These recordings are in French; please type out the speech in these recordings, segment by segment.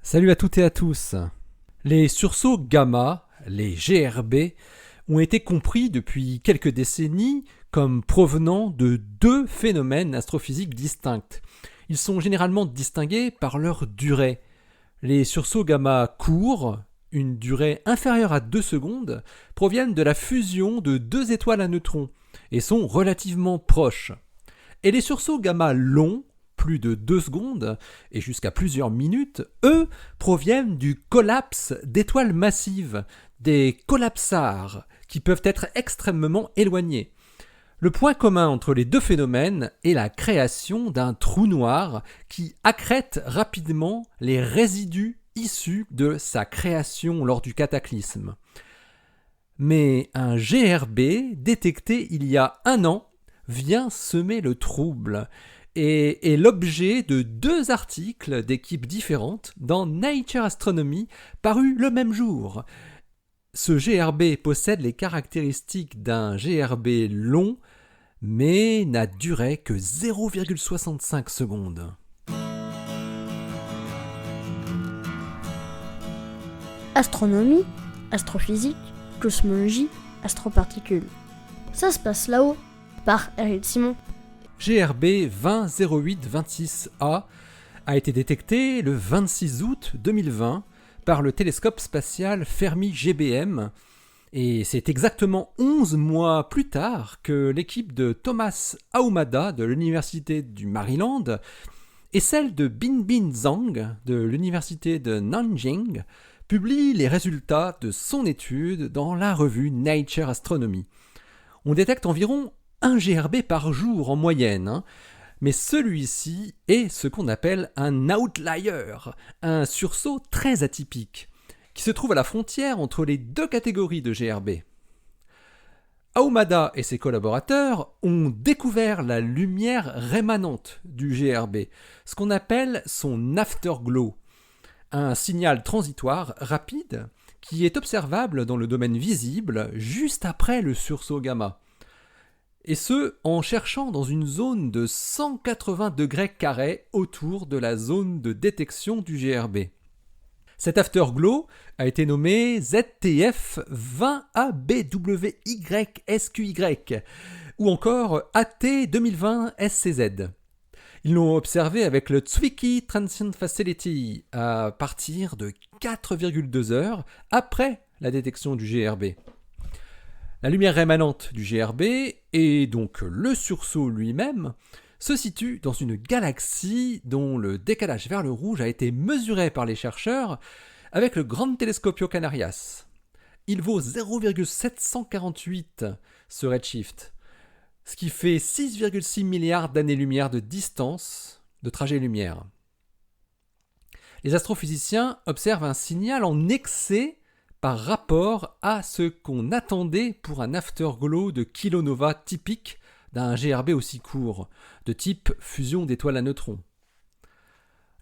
Salut à toutes et à tous. Les sursauts gamma, les GRB, ont été compris depuis quelques décennies comme provenant de deux phénomènes astrophysiques distincts. Ils sont généralement distingués par leur durée. Les sursauts gamma courts, une durée inférieure à 2 secondes, proviennent de la fusion de deux étoiles à neutrons et sont relativement proches. Et les sursauts gamma longs, plus de 2 secondes et jusqu'à plusieurs minutes, eux, proviennent du collapse d'étoiles massives, des collapsars, qui peuvent être extrêmement éloignés. Le point commun entre les deux phénomènes est la création d'un trou noir qui accrète rapidement les résidus issus de sa création lors du cataclysme. Mais un GRB détecté il y a 1 an vient semer le trouble et est l'objet de 2 articles d'équipes différentes dans Nature Astronomy parus le même jour. Ce GRB possède les caractéristiques d'un GRB long, mais n'a duré que 0,65 secondes. Astronomie, astrophysique, cosmologie, astroparticules. Ça se passe là-haut, par Eric Simon. GRB 200826A a été détecté le 26 août 2020 par le télescope spatial Fermi GBM, et c'est exactement 11 mois plus tard que l'équipe de Thomas Ahumada de l'université du Maryland et celle de Binbin Zhang de l'université de Nanjing publient les résultats de son étude dans la revue Nature Astronomy. On détecte environ 1 GRB par jour en moyenne, mais celui-ci est ce qu'on appelle un outlier, un sursaut très atypique, qui se trouve à la frontière entre les 2 catégories de GRB. Ahumada et ses collaborateurs ont découvert la lumière rémanente du GRB, ce qu'on appelle son afterglow, un signal transitoire rapide qui est observable dans le domaine visible juste après le sursaut gamma. Et ce, en cherchant dans une zone de 180 degrés carrés autour de la zone de détection du GRB. Cet afterglow a été nommé ZTF 20ABWYSQY ou encore AT 2020 SCZ. Ils l'ont observé avec le Zwicky Transient Facility à partir de 4,2 heures après la détection du GRB. La lumière rémanente du GRB, et donc le sursaut lui-même, se situe dans une galaxie dont le décalage vers le rouge a été mesuré par les chercheurs avec le Grand Telescopio Canarias. Il vaut 0,748 ce redshift, ce qui fait 6,6 milliards d'années-lumière de distance de trajet-lumière. Les astrophysiciens observent un signal en excès par rapport à ce qu'on attendait pour un afterglow de kilonova typique d'un GRB aussi court, de type fusion d'étoiles à neutrons.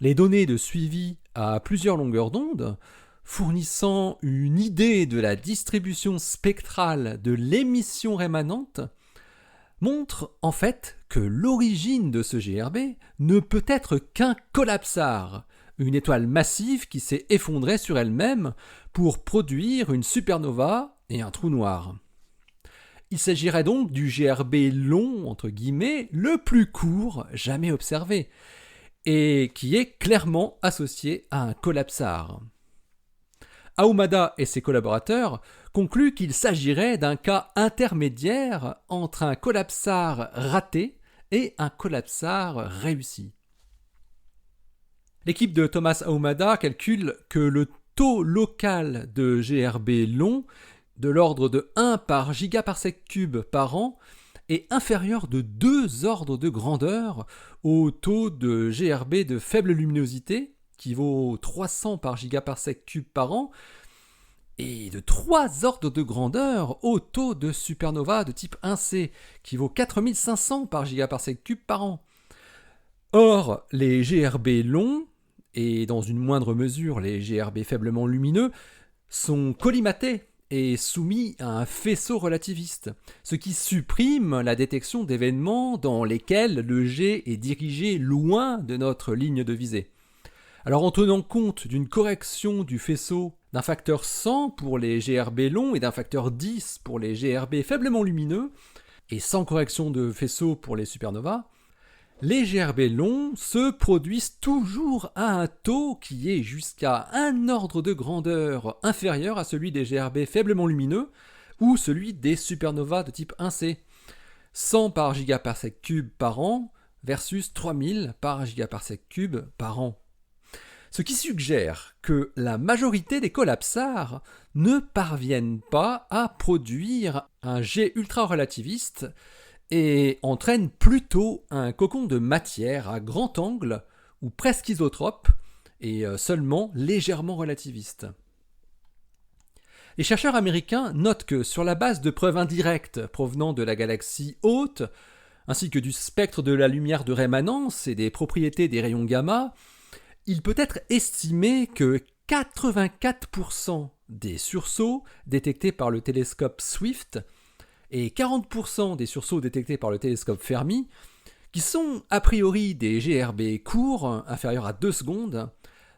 Les données de suivi à plusieurs longueurs d'onde, fournissant une idée de la distribution spectrale de l'émission rémanente, montrent en fait que l'origine de ce GRB ne peut être qu'un collapsar, une étoile massive qui s'est effondrée sur elle-même pour produire une supernova et un trou noir. Il s'agirait donc du GRB long, entre guillemets, le plus court jamais observé, et qui est clairement associé à un collapsar. Ahumada et ses collaborateurs concluent qu'il s'agirait d'un cas intermédiaire entre un collapsar raté et un collapsar réussi. L'équipe de Thomas Ahumada calcule que le taux local de GRB long, de l'ordre de 1 par gigaparsec cube par an, est inférieur de 2 ordres de grandeur au taux de GRB de faible luminosité, qui vaut 300 par gigaparsec cube par an, et de 3 ordres de grandeur au taux de supernova de type 1C, qui vaut 4500 par gigaparsec cube par an. Or, les GRB longs, et dans une moindre mesure les GRB faiblement lumineux, sont collimatés et soumis à un faisceau relativiste, ce qui supprime la détection d'événements dans lesquels le jet est dirigé loin de notre ligne de visée. Alors en tenant compte d'une correction du faisceau d'un facteur 100 pour les GRB longs et d'un facteur 10 pour les GRB faiblement lumineux, et sans correction de faisceau pour les supernovas, les GRB longs se produisent toujours à un taux qui est jusqu'à un ordre de grandeur inférieur à celui des GRB faiblement lumineux ou celui des supernovas de type 1C. 100 par gigaparsec cube par an versus 3000 par gigaparsec cube par an. Ce qui suggère que la majorité des collapsars ne parviennent pas à produire un jet ultra-relativiste et entraînent plutôt un cocon de matière à grand angle ou presque isotrope et seulement légèrement relativiste. Les chercheurs américains notent que sur la base de preuves indirectes provenant de la galaxie haute, ainsi que du spectre de la lumière de rémanence et des propriétés des rayons gamma, il peut être estimé que 84% des sursauts détectés par le télescope Swift et 40% des sursauts détectés par le télescope Fermi, qui sont a priori des GRB courts, inférieurs à 2 secondes,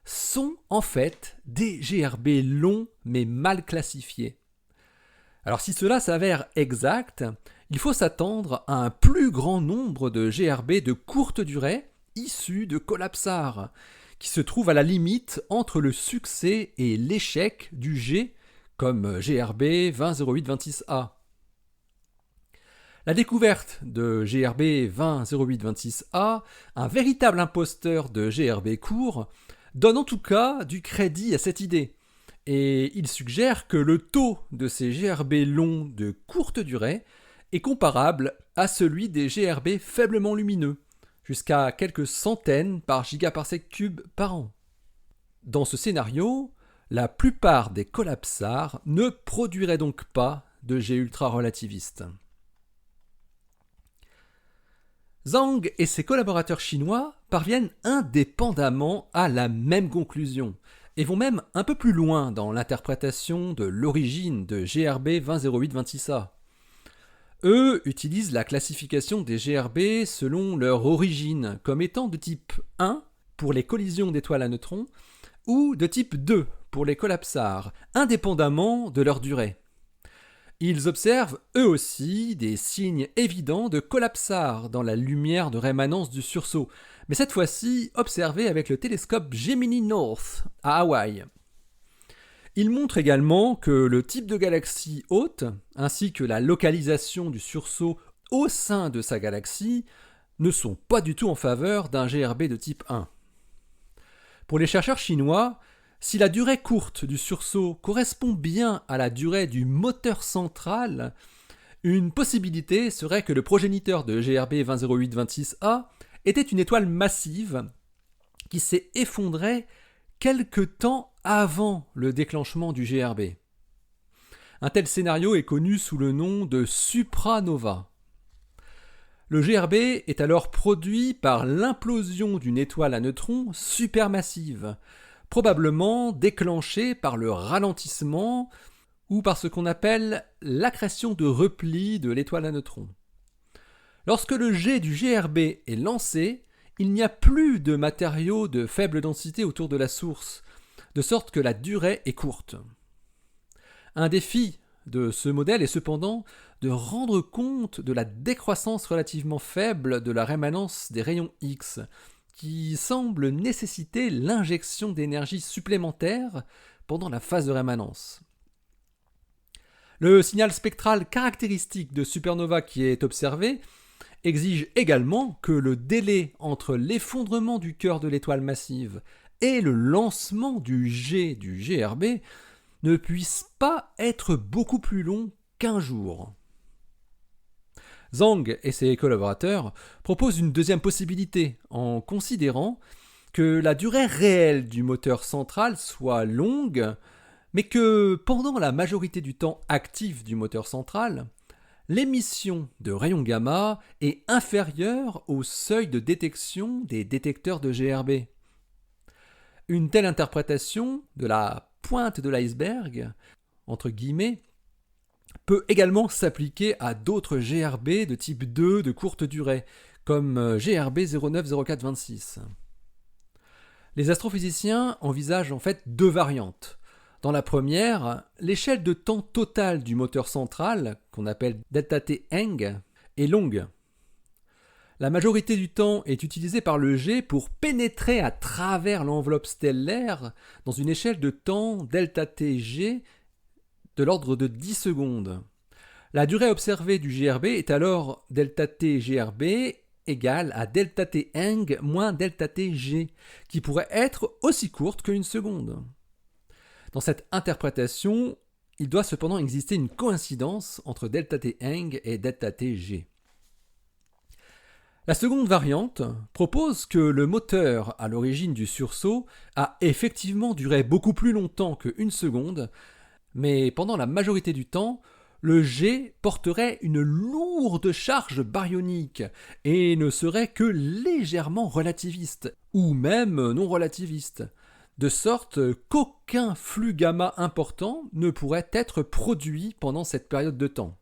sont en fait des GRB longs mais mal classifiés. Alors si cela s'avère exact, il faut s'attendre à un plus grand nombre de GRB de courte durée issus de collapsars, qui se trouvent à la limite entre le succès et l'échec du G, comme GRB 200826A. La découverte de GRB 200826A, un véritable imposteur de GRB court, donne en tout cas du crédit à cette idée, et il suggère que le taux de ces GRB longs de courte durée est comparable à celui des GRB faiblement lumineux, jusqu'à quelques centaines par gigaparsec cube par an. Dans ce scénario, la plupart des collapsars ne produiraient donc pas de jet ultra-relativiste. Zhang et ses collaborateurs chinois parviennent indépendamment à la même conclusion, et vont même un peu plus loin dans l'interprétation de l'origine de GRB 200826A. Eux utilisent la classification des GRB selon leur origine, comme étant de type 1 pour les collisions d'étoiles à neutrons, ou de type 2 pour les collapsars, indépendamment de leur durée. Ils observent eux aussi des signes évidents de collapsars dans la lumière de rémanence du sursaut, mais cette fois-ci observés avec le télescope Gemini North à Hawaï. Ils montrent également que le type de galaxie haute, ainsi que la localisation du sursaut au sein de sa galaxie, ne sont pas du tout en faveur d'un GRB de type 1. Pour les chercheurs chinois, si la durée courte du sursaut correspond bien à la durée du moteur central, une possibilité serait que le progéniteur de GRB 200826A était une étoile massive qui s'est effondrée quelque temps avant le déclenchement du GRB. Un tel scénario est connu sous le nom de supranova. Le GRB est alors produit par l'implosion d'une étoile à neutrons supermassive, probablement déclenchée par le ralentissement ou par ce qu'on appelle l'accrétion de repli de l'étoile à neutrons. Lorsque le jet du GRB est lancé, il n'y a plus de matériaux de faible densité autour de la source, de sorte que la durée est courte. Un défi de ce modèle est cependant de rendre compte de la décroissance relativement faible de la rémanence des rayons X, qui semble nécessiter l'injection d'énergie supplémentaire pendant la phase de rémanence. Le signal spectral caractéristique de supernova qui est observé exige également que le délai entre l'effondrement du cœur de l'étoile massive et le lancement du jet du GRB ne puisse pas être beaucoup plus long qu'1 jour. Zhang et ses collaborateurs proposent une deuxième possibilité en considérant que la durée réelle du moteur central soit longue, mais que pendant la majorité du temps actif du moteur central, l'émission de rayons gamma est inférieure au seuil de détection des détecteurs de GRB. Une telle interprétation de la pointe de l'iceberg, entre guillemets, peut également s'appliquer à d'autres GRB de type 2 de courte durée, comme GRB 090426. Les astrophysiciens envisagent en fait deux variantes. Dans la première, l'échelle de temps totale du moteur central, qu'on appelle ΔT Eng, est longue. La majorité du temps est utilisée par le jet pour pénétrer à travers l'enveloppe stellaire dans une échelle de temps ΔTG de l'ordre de 10 secondes. La durée observée du GRB est alors ΔT-GRB égale à ΔT Eng moins ΔT-G, qui pourrait être aussi courte qu'une seconde. Dans cette interprétation, il doit cependant exister une coïncidence entre ΔT Eng et ΔT-G. La seconde variante propose que le moteur à l'origine du sursaut a effectivement duré beaucoup plus longtemps qu'une seconde, mais pendant la majorité du temps, le jet porterait une lourde charge baryonique et ne serait que légèrement relativiste, ou même non relativiste, de sorte qu'aucun flux gamma important ne pourrait être produit pendant cette période de temps.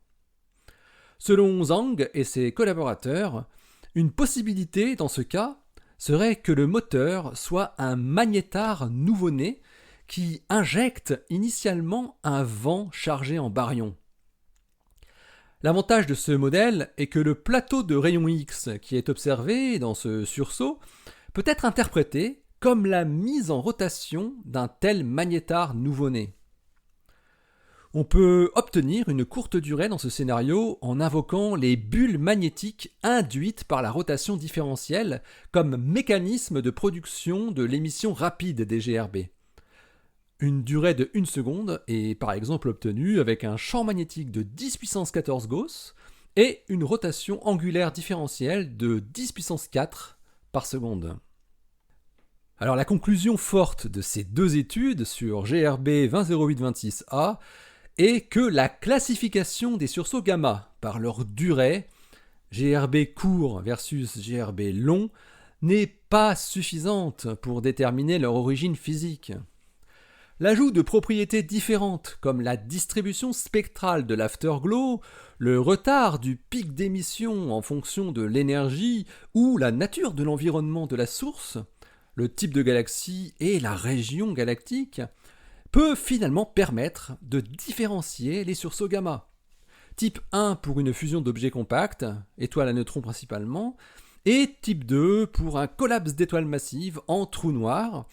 Selon Zhang et ses collaborateurs, une possibilité dans ce cas serait que le moteur soit un magnétar nouveau-né qui injecte initialement un vent chargé en baryon. L'avantage de ce modèle est que le plateau de rayons X qui est observé dans ce sursaut peut être interprété comme la mise en rotation d'un tel magnétar nouveau-né. On peut obtenir une courte durée dans ce scénario en invoquant les bulles magnétiques induites par la rotation différentielle comme mécanisme de production de l'émission rapide des GRB. Une durée de 1 seconde est par exemple obtenue avec un champ magnétique de 10 puissance 14 Gauss et une rotation angulaire différentielle de 10 puissance 4 par seconde. Alors la conclusion forte de ces deux études sur GRB 200826A est que la classification des sursauts gamma par leur durée, GRB court versus GRB long, n'est pas suffisante pour déterminer leur origine physique. L'ajout de propriétés différentes comme la distribution spectrale de l'afterglow, le retard du pic d'émission en fonction de l'énergie ou la nature de l'environnement de la source, le type de galaxie et la région galactique, peut finalement permettre de différencier les sursauts gamma. Type 1 pour une fusion d'objets compacts, étoiles à neutrons principalement, et type 2 pour un collapse d'étoiles massives en trous noirs,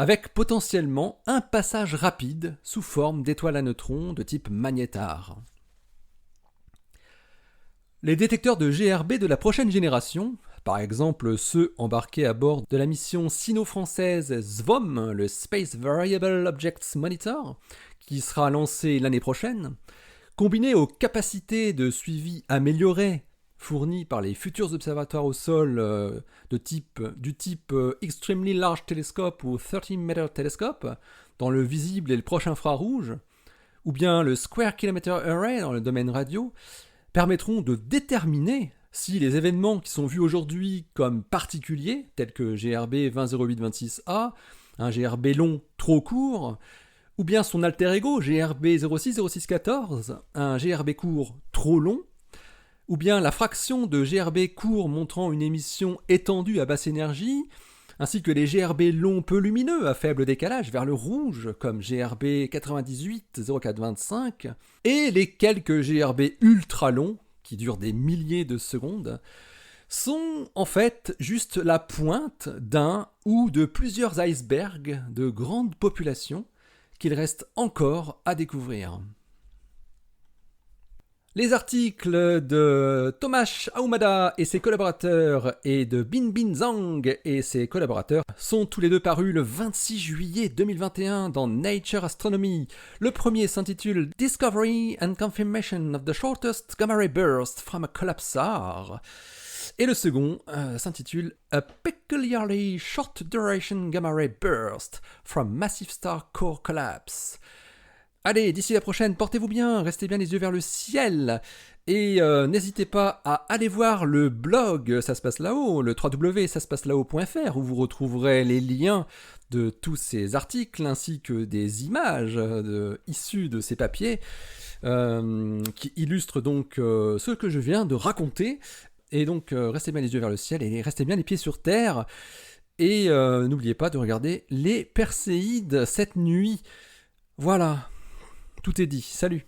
avec potentiellement un passage rapide sous forme d'étoiles à neutrons de type magnétar. Les détecteurs de GRB de la prochaine génération, par exemple ceux embarqués à bord de la mission sino-française SVOM, le Space Variable Objects Monitor, qui sera lancé l'année prochaine, combinés aux capacités de suivi améliorées fournies par les futurs observatoires au sol du type Extremely Large Telescope ou 30 Meter Telescope, dans le visible et le proche infrarouge, ou bien le Square Kilometer Array dans le domaine radio, permettront de déterminer si les événements qui sont vus aujourd'hui comme particuliers, tels que GRB 200826A, un GRB long trop court, ou bien son alter ego GRB 060614, un GRB court trop long, ou bien la fraction de GRB court montrant une émission étendue à basse énergie, ainsi que les GRB longs peu lumineux à faible décalage vers le rouge, comme GRB 980425, et les quelques GRB ultra longs, qui durent des milliers de secondes, sont en fait juste la pointe d'un ou de plusieurs icebergs de grandes populations qu'il reste encore à découvrir. Les articles de Tomasz Ahumada et ses collaborateurs et de Binbin Zhang et ses collaborateurs sont tous les deux parus le 26 juillet 2021 dans Nature Astronomy. Le premier s'intitule Discovery and Confirmation of the Shortest Gamma Ray Burst from a Collapsar. Et le second s'intitule A Peculiarly Short Duration Gamma Ray Burst from Massive Star Core Collapse. Allez, d'ici la prochaine, portez-vous bien, restez bien les yeux vers le ciel, et n'hésitez pas à aller voir le blog Ça se passe là-haut, le www.saspacelà-haut.fr, où vous retrouverez les liens de tous ces articles, ainsi que des images issues de ces papiers, qui illustrent donc ce que je viens de raconter, et donc restez bien les yeux vers le ciel, et restez bien les pieds sur terre. Et n'oubliez pas de regarder les Perséides cette nuit. Voilà, tout est dit. Salut.